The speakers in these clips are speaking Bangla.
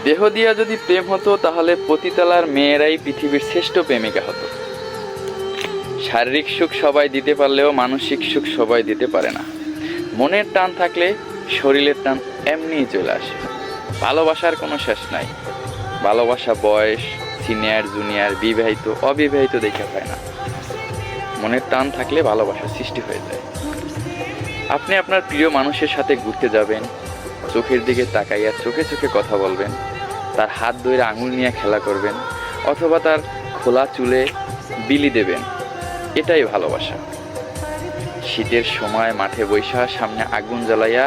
দেহ দিয়া যদি প্রেম হতো তাহলে পতিতালার মেয়েরাই পৃথিবীর শ্রেষ্ঠ প্রেমিকা হতো। শারীরিক সুখ সবাই দিতে পারলেও মানসিক সুখ সবাই দিতে পারে না। মনের টান থাকলে শরীরের টান এমনিই চলে আসে। ভালোবাসার কোনো শেষ নাই। ভালোবাসা বয়স, সিনিয়র জুনিয়র, বিবাহিত অবিবাহিত দেখে হয় না। মনের টান থাকলে ভালোবাসা সৃষ্টি হয়ে যায়। আপনি আপনার প্রিয় মানুষের সাথে ঘুরতে যাবেন, চোখের দিকে তাকাইয়া চোখে চোখে কথা বলবেন, তার হাত ধরে আঙুল নিয়ে খেলা করবেন, অথবা তার খোলা চুলে বিলি দেবেন, এটাই ভালোবাসা। শীতের সময় মাঠে বৈশা সামনে আগুন জ্বালাইয়া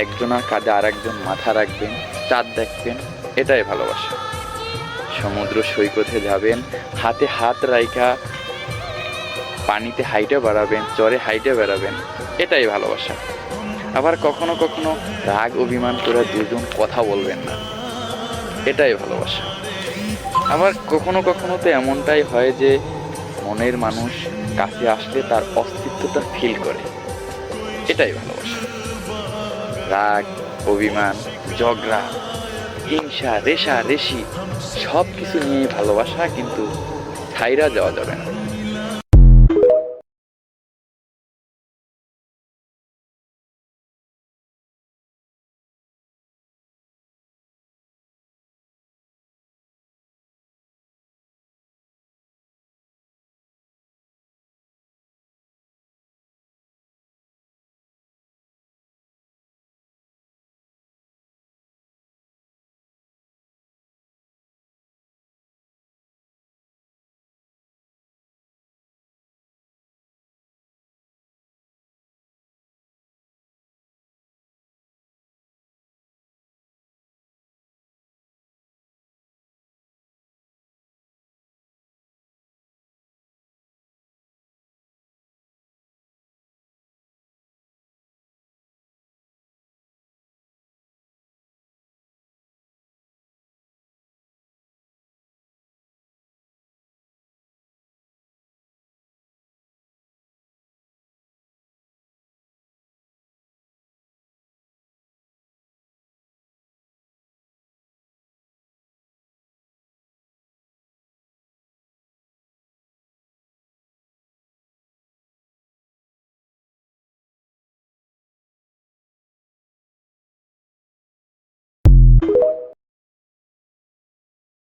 একজনের কাঁধে আর একজন মাথা রাখবেন, চাঁদ দেখবেন, এটাই ভালোবাসা। সমুদ্র সৈকতে যাবেন, হাতে হাত রাইখা পানিতে হাইটে বেড়াবেন, চরে হাইটে বেড়াবেন, এটাই ভালোবাসা। আবার কখনো কখনো রাগ অভিমান করে দুজন কথা বলবেন না, এটাই ভালোবাসা। আবার কখনো কখনো তো এমনটাই হয় যে মনের মানুষ কাছে আসলে তার অস্তিত্বটা ফিল করে, এটাই ভালোবাসা। রাগ অভিমান, ঝগড়া, হিংসা, রেশা রেশি সব কিছু নিয়ে ভালোবাসা, কিন্তু ছাইরা যাওয়া যাবে না।